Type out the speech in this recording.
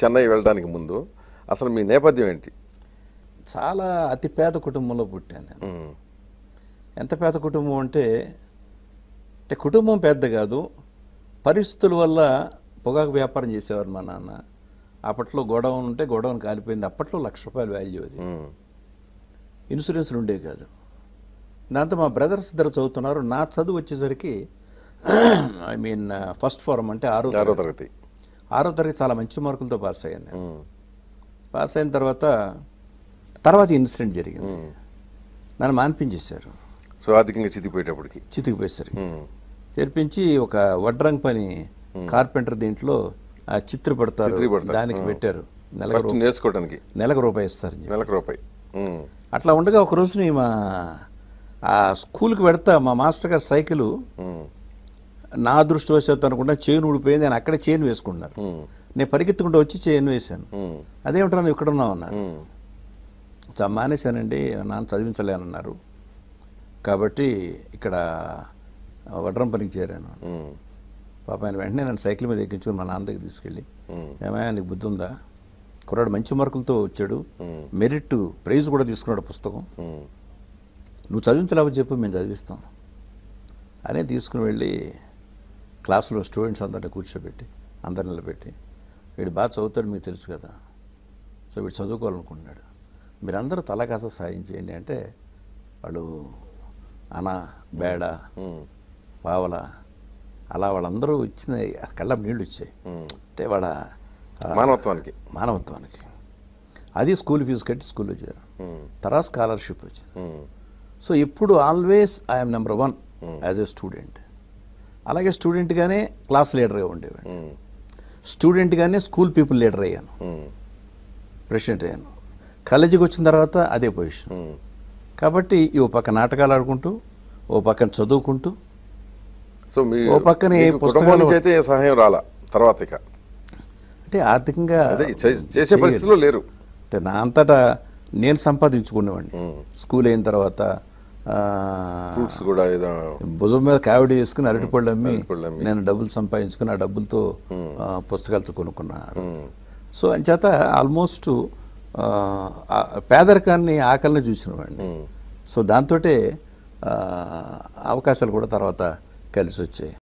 చెన్నై వెళ్ళడానికి ముందు అసలు మీ నేపథ్యం ఏంటి? చాలా అతి పేద కుటుంబంలో పుట్టాను నేను. ఎంత పేద కుటుంబం అంటే కుటుంబం పెద్ద కాదు, పరిస్థితుల వల్ల పొగాకు వ్యాపారం చేసేవారు మా నాన్న. అప్పట్లో గోడౌన్ ఉంటే గోడౌన్ కాలిపోయింది. అప్పట్లో ₹1,00,000 వాల్యూ అది. ఇన్సూరెన్స్లు ఉండే కాదు. దాంతో మా బ్రదర్స్ ఇద్దరు చదువుతున్నారు. నా చదువు వచ్చేసరికి ఐ మీన్ ఫస్ట్ ఫారం అంటే ఆరో తరగతి చాలా మంచి మార్కులతో పాస్ అయ్యాను నేను. పాస్ అయిన తర్వాత ఇన్సిడెంట్ జరిగింది. నన్ను మాన్పించేశారు. సో ఆర్థికంగా చితికిపోయేసరికి తెరిపించి ఒక వడ్రంగ్ పని కార్పెంటర్ దీంట్లో ఆ చిత్ర పడతారు, దానికి పెట్టారు. నేర్చుకోవడానికి నెలకు రూపాయి ఇస్తారు. ₹1,00,000. అట్లా ఉండగా ఒక రోజుని ఆ స్కూల్కి పెడతా మా మాస్టర్ గారు సైకిల్ నా అదృష్టవశాత్తు అనుకుంటా చైన్ ఊడిపోయింది. నేను అక్కడే చైన్ వేసుకున్నారు. నేను పరిగెత్తుకుంటూ వచ్చి చైన్ వేశాను. అదేమిటో నువ్వు ఇక్కడ ఉన్నావు అన్నారు. మానేశానండి, నాన్న చదివించలేనన్నారు. కాబట్టి ఇక్కడ వడ్రం పనికి చేరాను. పాప ఆయన వెంటనే నన్ను సైకిల్ మీద ఎక్కించుకుని మా నాన్న దగ్గర తీసుకెళ్ళి, ఏమైనా నీకు బుద్ధి ఉందా, కుర్రాడు మంచి మార్కులతో వచ్చాడు, మెరిట్ ప్రైజ్ కూడా తీసుకున్నాడు పుస్తకం, నువ్వు చదివించలేకపోతే చెప్పు, మేము చదివిస్తాం అనే తీసుకుని వెళ్ళి క్లాసులో స్టూడెంట్స్ అందరిని కూర్చోబెట్టి అందరు నిలబెట్టి, వీడు బాగా చదువుతాడు మీకు తెలుసు కదా, సో వీడు చదువుకోవాలనుకుంటున్నాడు, మీరందరూ తల కాస సాయం చేయండి అంటే వాళ్ళు అన బేడ పావల అలా వాళ్ళందరూ ఇచ్చిన కళ్ళ నీళ్ళు వచ్చాయి. అంటే వాళ్ళ మానవత్వానికి అది స్కూల్ ఫీజు కట్టి స్కూల్లో చేరారు. తర్వాత స్కాలర్షిప్ వచ్చింది. సో ఇప్పుడు always I'm number 1 as a student. అలాగే స్టూడెంట్గానే క్లాస్ లీడర్గా ఉండేవాడు. స్టూడెంట్గానే స్కూల్ పీపుల్ లీడర్ అయ్యాను, ప్రెసిడెంట్ అయ్యాను. కాలేజీకి వచ్చిన తర్వాత అదే పొజిషన్. కాబట్టి ఓ పక్క నాటకాలు ఆడుకుంటూ, ఓ పక్కన చదువుకుంటూ, సో ఓ పక్కన పుస్తకాలు అయితే సహాయం రాలా తర్వాత ఇక అంటే ఆర్థికంగా చేసే పరిస్థితుల్లో లేరు. అంటే నా అంతటా నేను సంపాదించుకునేవాడిని. స్కూల్ అయిన తర్వాత ఫ్రూట్స్ కూడా భుజం మీద కావిడి వేసుకుని అరటిపళ్ళు అమ్మి నేను డబ్బులు సంపాదించుకుని ఆ డబ్బులతో పుస్తకాలు కొనుక్కున్నాను. సో అంచేత ఆల్మోస్ట్ పేదరికాన్ని ఆకలిని చూసినవాడిని. సో దాంతో అవకాశాలు కూడా తర్వాత కలిసి వచ్చాయి.